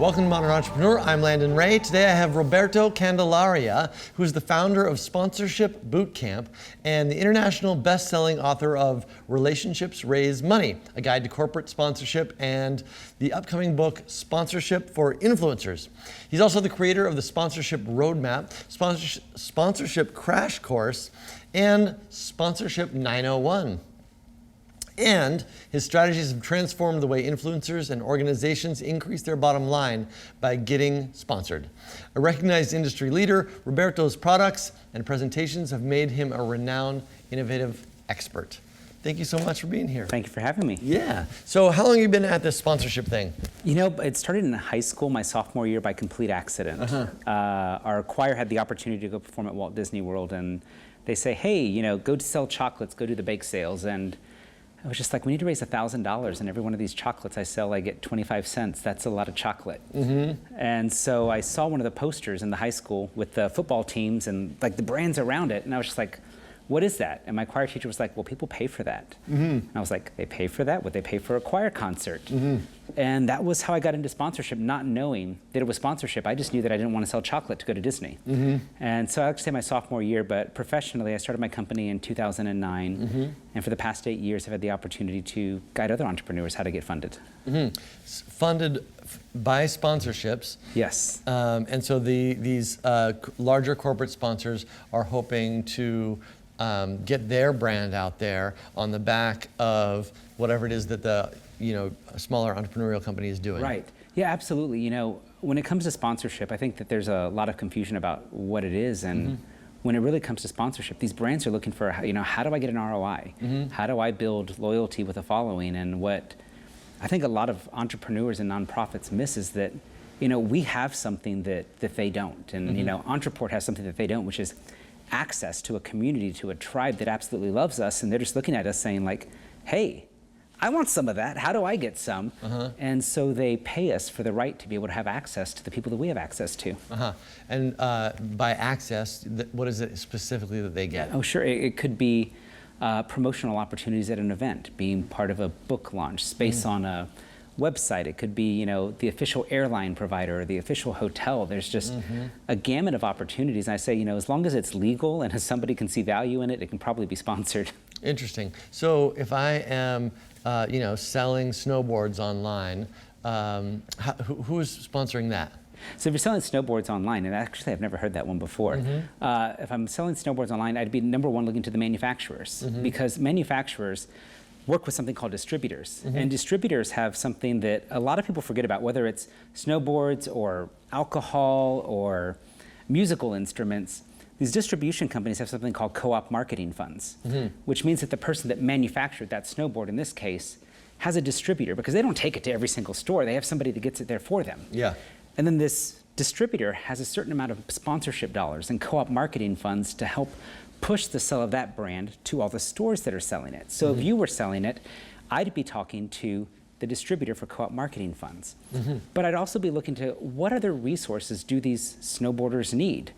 Welcome to Modern Entrepreneur. I'm Landon Ray. Today I have Roberto Candelaria, who is the founder of Sponsorship Bootcamp and the international best-selling author of Relationships Raise Money, a guide to corporate sponsorship, and the upcoming book Sponsorship for Influencers. He's also the creator of the Sponsorship Roadmap, Sponsorship Crash Course, and Sponsorship 901. And his strategies have transformed the way influencers and organizations increase their bottom line by getting sponsored. A recognized industry leader, Roberto's products and presentations have made him a renowned, innovative expert. Thank you so much for being here. Thank you for having me. Yeah. So how long have you been at this sponsorship thing? You know, it started in high school, my sophomore year, by complete accident. Our choir had the opportunity to go perform at Walt Disney World, and they say, hey, you know, go to sell chocolates, go do the bake sales. And I was just like, we need to raise $1,000, and every one of these chocolates I sell, I get 25 cents. That's a lot of chocolate. And so I saw one of the posters in the high school with the football teams and like the brands around it, and I was just like, what is that? And my choir teacher was like, well, people pay for that. And I was like, they pay for that? Would they pay for a choir concert? And that was how I got into sponsorship, not knowing that it was sponsorship. I just knew that I didn't want to sell chocolate to go to Disney. And so I actually say my sophomore year, but professionally, I started my company in 2009. And for the past 8 years, I've had the opportunity to guide other entrepreneurs how to get funded. Funded by sponsorships. Yes. And so these larger corporate sponsors are hoping to get their brand out there on the back of whatever it is that the smaller entrepreneurial company is doing. Right. Yeah, absolutely. You know, when it comes to sponsorship, I think that there's a lot of confusion about what it is, and when it really comes to sponsorship, these brands are looking for, how do I get an ROI? How do I build loyalty with a following? And what I think a lot of entrepreneurs and nonprofits miss is that, we have something that they don't. And, Ontraport has something that they don't, which is access to a community, to a tribe that absolutely loves us. And they're just looking at us saying like, hey, I want some of that. How do I get some? And so they pay us for the right to be able to have access to the people that we have access to. And by access, what is it specifically that they get? Oh, sure. It could be promotional opportunities at an event, being part of a book launch, space on a website. It could be, the official airline provider or the official hotel. There's just a gamut of opportunities. And I say, as long as it's legal and as somebody can see value in it, it can probably be sponsored. Interesting. So if I am, selling snowboards online, who's sponsoring that? So if you're selling snowboards online, and actually I've never heard that one before, if I'm selling snowboards online, I'd be number one looking to the manufacturers, because manufacturers work with something called distributors. And distributors have something that a lot of people forget about, whether it's snowboards or alcohol or musical instruments. These distribution companies have something called CoOp marketing funds, which means that the person that manufactured that snowboard, in this case, has a distributor, because they don't take it to every single store. They have somebody that gets it there for them. And then this distributor has a certain amount of sponsorship dollars and CoOp marketing funds to help push the sale of that brand to all the stores that are selling it. So if you were selling it, I'd be talking to the distributor for CoOp marketing funds. But I'd also be looking to what other resources do these snowboarders need?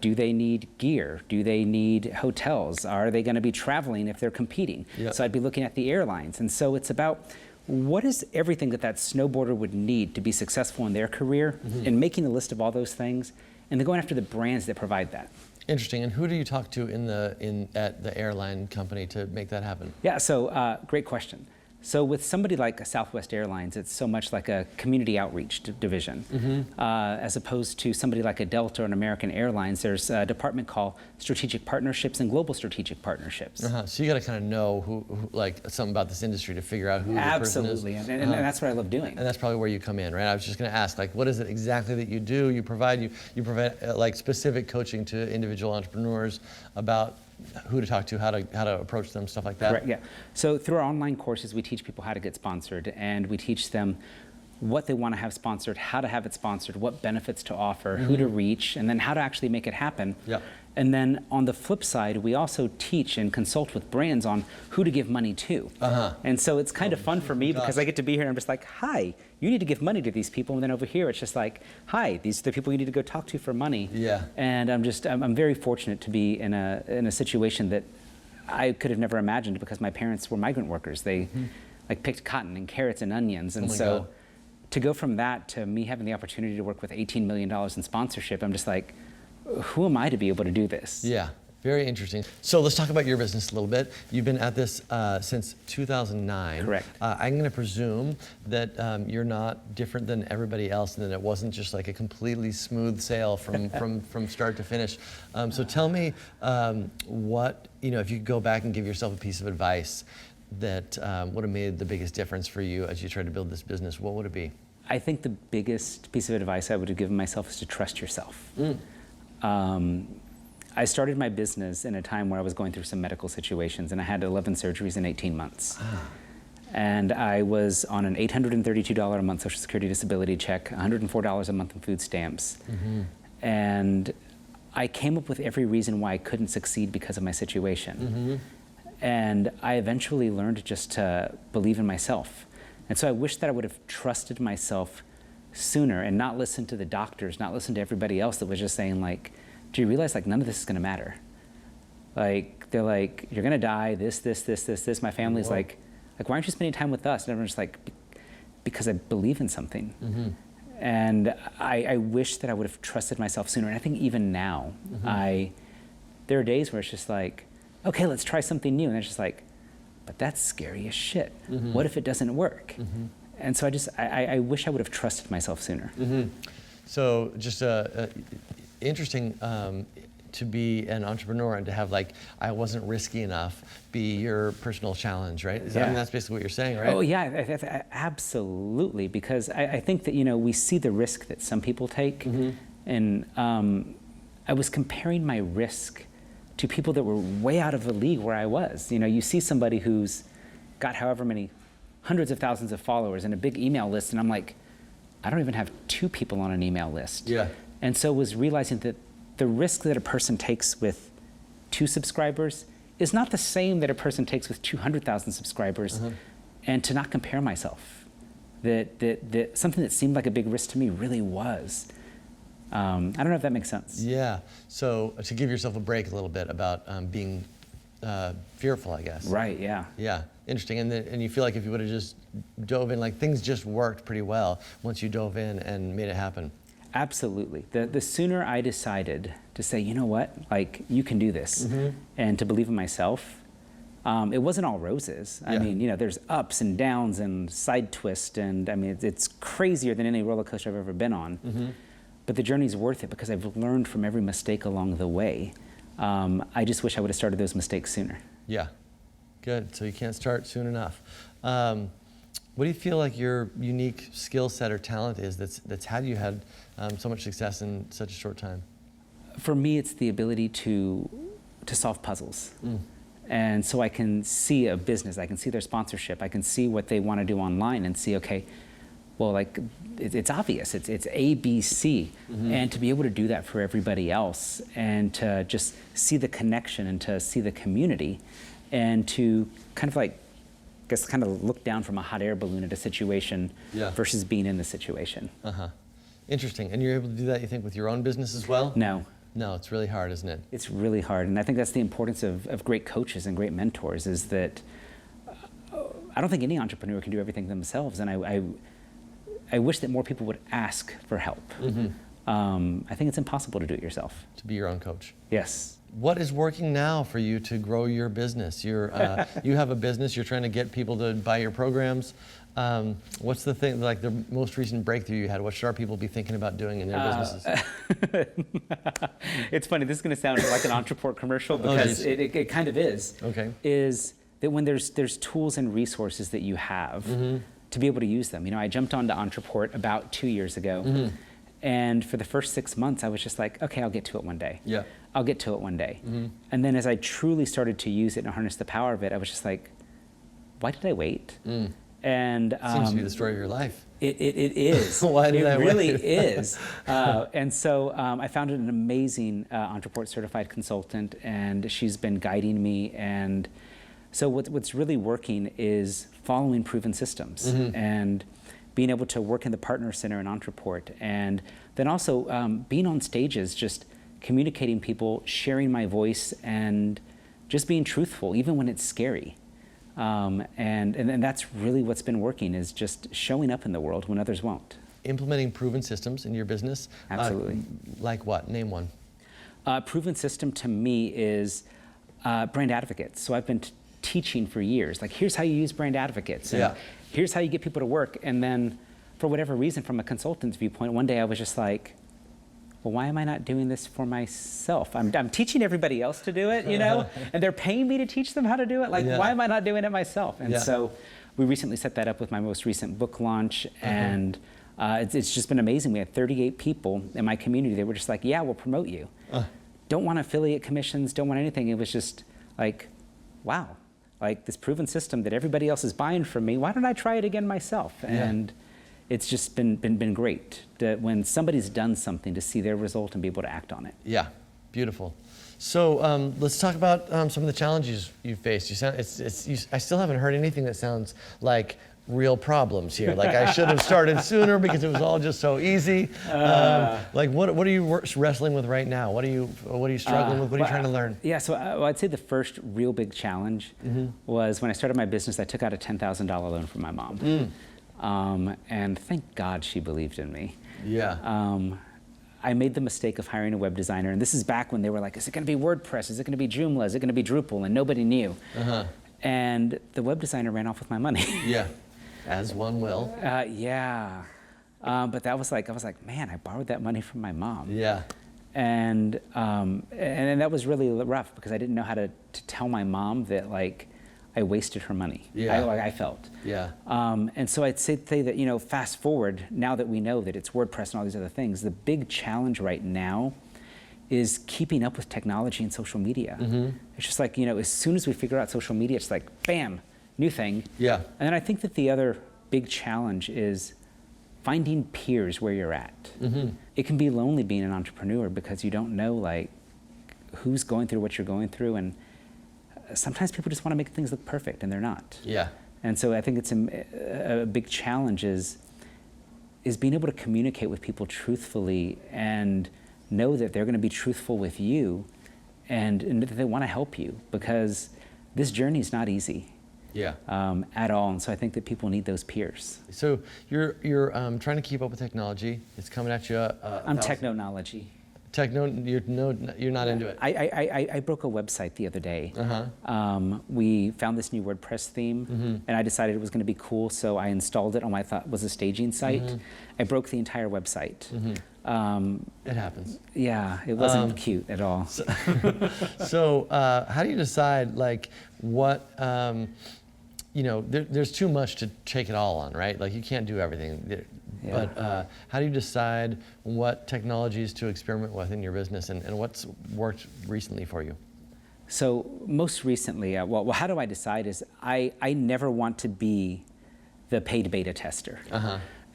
Do they need gear? Do they need hotels? Are they going to be traveling if they're competing? So I'd be looking at the airlines. And so it's about what is everything that snowboarder would need to be successful in their career, and making a list of all those things, and then going after the brands that provide that. Interesting. And who do you talk to at the airline company to make that happen? Yeah, so great question. So with somebody like a Southwest Airlines, it's so much like a community outreach division. As opposed to somebody like a Delta or an American Airlines, there's a department called Strategic Partnerships and Global Strategic Partnerships. So you got to kind of know who something about this industry to figure out who the person is. Absolutely, and that's what I love doing. And that's probably where you come in, right? I was just going to ask, what is it exactly that you do? You provide like specific coaching to individual entrepreneurs about who to talk to, how to approach them, stuff like that. Correct, yeah. So through our online courses, we teach people how to get sponsored, and we teach them what they want to have sponsored, how to have it sponsored, what benefits to offer, who to reach, and then how to actually make it happen. And then on the flip side, we also teach and consult with brands on who to give money to. And so it's kind of fun for me because I get to be here and I'm just like, hi, you need to give money to these people. And then over here, it's just like, hi, these are the people you need to go talk to for money. And I'm very fortunate to be in a situation that I could have never imagined, because my parents were migrant workers. They like picked cotton and carrots and onions. And to go from that to me having the opportunity to work with $18 million in sponsorship, I'm just like, who am I to be able to do this? Yeah, very interesting. So let's talk about your business a little bit. You've been at this since 2009. Correct. I'm going to presume that you're not different than everybody else, and that it wasn't just like a completely smooth sail from start to finish. So tell me what, if you could go back and give yourself a piece of advice that would have made the biggest difference for you as you tried to build this business, what would it be? I think the biggest piece of advice I would have given myself is to trust yourself. I started my business in a time where I was going through some medical situations, and I had 11 surgeries in 18 months. And I was on an $832 a month Social Security disability check, $104 a month in food stamps. And I came up with every reason why I couldn't succeed because of my situation. And I eventually learned just to believe in myself. And so I wish that I would have trusted myself sooner and not listened to the doctors, not listened to everybody else that was just saying like, do you realize like none of this is gonna matter? Like, they're like, you're gonna die, this. My family's like, why aren't you spending time with us? And everyone's like, because I believe in something. And I wish that I would have trusted myself sooner. And I think even now, there are days where it's just like, okay, let's try something new. And it's just like, but that's scary as shit. What if it doesn't work? And so I wish I would have trusted myself sooner. So just interesting to be an entrepreneur and to have like, I wasn't risky enough, be your personal challenge, right? I mean, that's basically what you're saying, right? Oh yeah, absolutely. Because I think that, we see the risk that some people take. And I was comparing my risk to people that were way out of the league where I was. You see somebody who's got however many hundreds of thousands of followers and a big email list, and I'm like, I don't even have 2 people on an email list. And so was realizing that the risk that a person takes with 2 subscribers is not the same that a person takes with 200,000 subscribers, and to not compare myself. That something that seemed like a big risk to me really was. I don't know if that makes sense. Yeah, so to give yourself a break a little bit about being fearful, I guess. Right, yeah. Yeah, interesting. And you feel like if you would have just dove in, like things just worked pretty well once you dove in and made it happen. Absolutely. The sooner I decided to say, you know what, like you can do this, and to believe in myself, it wasn't all roses. I mean, there's ups and downs and side twists, and I mean, it's crazier than any roller coaster I've ever been on. But the journey's worth it because I've learned from every mistake along the way. I just wish I would have started those mistakes sooner. Yeah, good. So you can't start soon enough. What do you feel like your unique skill set or talent is that's had you had so much success in such a short time? For me, it's the ability to solve puzzles. And so I can see a business, I can see their sponsorship, I can see what they want to do online and see, okay, well, like it's obvious, it's A, B, C. And to be able to do that for everybody else and to just see the connection and to see the community and to kind of like, kind of look down from a hot air balloon at a situation versus being in the situation. Interesting. And you're able to do that, you think, with your own business as well? No. No, it's really hard, isn't it? It's really hard. And I think that's the importance of great coaches and great mentors is that I don't think any entrepreneur can do everything themselves. And I wish that more people would ask for help. I think it's impossible to do it yourself. To be your own coach. Yes. What is working now for you to grow your business? You have a business, you're trying to get people to buy your programs. What's the thing, like the most recent breakthrough you had? What should our people be thinking about doing in their businesses? It's funny, this is going to sound like an Ontraport commercial because it kind of is. Okay. Is that when there's tools and resources that you have to be able to use them. I jumped onto Ontraport about 2 years ago. And for the first 6 months, I was just like, okay, I'll get to it one day. I'll get to it one day. And then as I truly started to use it and harness the power of it, I was just like, why did I wait? And seems to be the story of your life. It is. Why did I wait? It really is. And so I found an amazing Ontraport certified consultant, and she's been guiding me. And so what's really working is following proven systems and being able to work in the partner center in Ontraport, and then also being on stages, just communicating people, sharing my voice, and just being truthful, even when it's scary. And that's really what's been working, is just showing up in the world when others won't. Implementing proven systems in your business. Absolutely. Like what? Name one. Proven system to me is brand advocates. So I've been teaching for years, like, here's how you use brand advocates. And here's how you get people to work. And then for whatever reason, from a consultant's viewpoint, one day I was just like, well, why am I not doing this for myself? I'm teaching everybody else to do it, you know, and they're paying me to teach them how to do it. Like, why am I not doing it myself? And so we recently set that up with my most recent book launch, and it's just been amazing. We had 38 people in my community. They were just like, yeah, we'll promote you. Don't want affiliate commissions, don't want anything. It was just like, wow, like this proven system that everybody else is buying from me, why don't I try it again myself? And it's just been great that when somebody's done something, to see their result and be able to act on it. Yeah, beautiful. So let's talk about some of the challenges you faced. I still haven't heard anything that sounds like real problems here. Like, I should have started sooner because it was all just so easy. Like, what are you wrestling with right now? What are you struggling with? What are you trying to learn? Yeah, so I'd say the first real big challenge was when I started my business. I took out a $10,000 loan from my mom. And thank God she believed in me. I made the mistake of hiring a web designer, and this is back when they were like, is it going to be WordPress? Is it going to be Joomla? Is it going to be Drupal? And nobody knew. And the web designer ran off with my money. As one will. But that was like, I was like, man, I borrowed that money from my mom. And that was really rough, because I didn't know how to tell my mom that, like, I wasted her money. I felt. And so I'd say that, you know, fast forward, now that we know that it's WordPress and all these other things, the big challenge right now is keeping up with technology and social media. It's just like, you know, as soon as we figure out social media, it's like, bam, new thing. And then I think that the other big challenge is finding peers where you're at. It can be lonely being an entrepreneur, because you don't know, like, who's going through what you're going through, and sometimes people just want to make things look perfect, and they're not. And so I think it's a big challenge is being able to communicate with people truthfully, and know that they're going to be truthful with you, and that they want to help you, because this journey is not easy. At all. And so I think that people need those peers. So you're trying to keep up with technology. It's coming at you. I'm technology. You're not into it. I broke a website the other day. We found this new WordPress theme, and I decided it was going to be cool, so I installed it on what I thought was a staging site. I broke the entire website. It happens. Yeah, it wasn't cute at all. So how do you decide, like, what, you know, there's too much to take it all on, right? Like, you can't do everything. But how do you decide what technologies to experiment with in your business, and what's worked recently for you? So most recently, well, how do I decide is I never want to be the paid beta tester.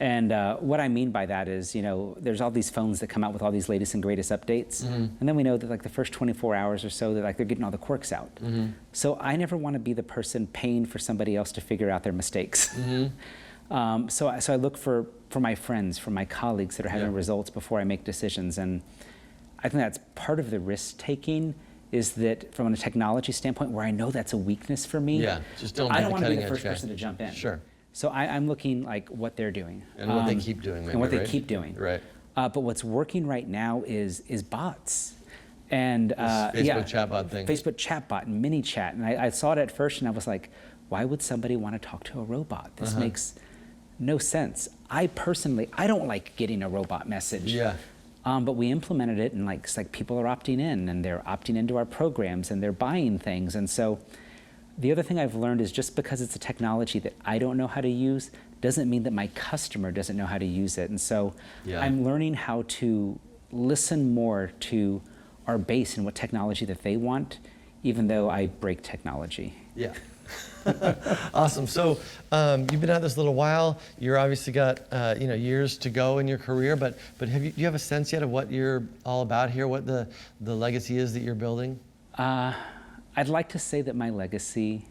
And what I mean by that is, you know, there's all these phones that come out with all these latest and greatest updates, and then we know that, like, the first 24 hours or so, that, like, they're getting all the quirks out. So I never want to be the person paying for somebody else to figure out their mistakes. So I look for my friends, for my colleagues that are having results before I make decisions, and I think that's part of the risk taking. Is that from a technology standpoint, where I know that's a weakness for me? Just don't. I don't want to be the first person to jump in. So I'm looking, like, what they're doing. And what they keep doing, maybe, and what they keep doing. But what's working right now is bots. And Facebook chatbot thing. Facebook chatbot and mini chat. And I saw it at first, and I was like, why would somebody want to talk to a robot? This makes no sense. I don't like getting a robot message. But we implemented it, and, like, it's like people are opting in, and they're opting into our programs, and they're buying things. And so the other thing I've learned is, just because it's a technology that I don't know how to use doesn't mean that my customer doesn't know how to use it. And so I'm learning how to listen more to our base and what technology that they want, even though I break technology. Awesome. So you've been at this a little while. You're obviously got you know, years to go in your career, but do you have a sense yet of what you're all about here? What the legacy is that you're building? I'd like to say that my legacy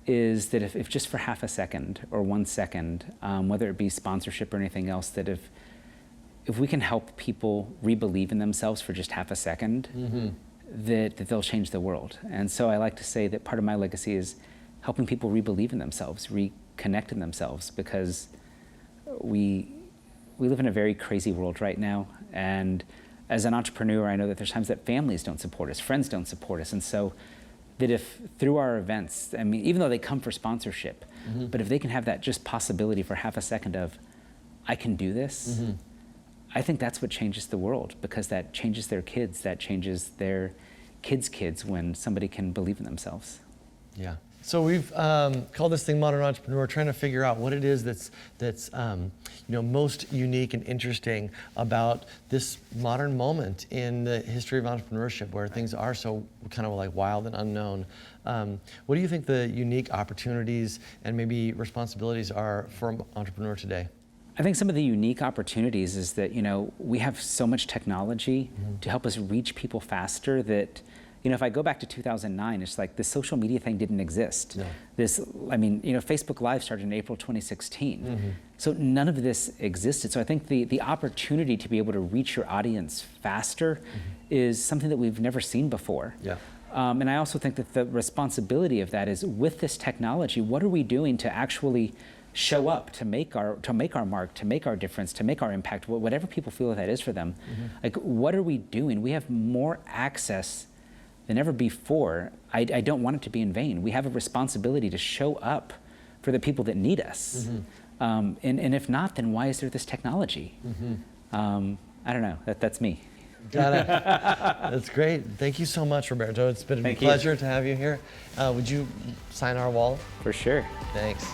is that if just for half a second or 1 second, whether it be sponsorship or anything else, that if we can help people re-believe in themselves for just half a second, that they'll change the world. And so I like to say that part of my legacy is helping people re-believe in themselves, reconnect in themselves, because we live in a very crazy world right now. And as an entrepreneur, I know that there's times that families don't support us, friends don't support us. And so that if through our events, I mean, even though they come for sponsorship, but if they can have that just possibility for half a second of, I can do this, I think that's what changes the world, because that changes their kids, that changes their kids' when somebody can believe in themselves. Yeah. So we've called this thing Modern Entrepreneur, trying to figure out what it is that's most unique and interesting about this modern moment in the history of entrepreneurship, where things are so kind of like wild and unknown. What do you think the unique opportunities and maybe responsibilities are for an entrepreneur today? I think some of the unique opportunities is that, we have so much technology to help us reach people faster that, if I go back to 2009, it's like the social media thing didn't exist. No. Facebook Live started in April 2016. So none of this existed. So I think the opportunity to be able to reach your audience faster is something that we've never seen before. Yeah. And I also think that the responsibility of that is, with this technology, what are we doing to actually show up, to make our mark, to make our difference, to make our impact, whatever people feel that is for them. Like, what are we doing? We have more access than ever before. I don't want it to be in vain. We have a responsibility to show up for the people that need us. And if not, then why is there this technology? I don't know. That's me. Got it. That's great. Thank you so much, Roberto. It's been a pleasure to have you here. Would you sign our wall? For sure. Thanks.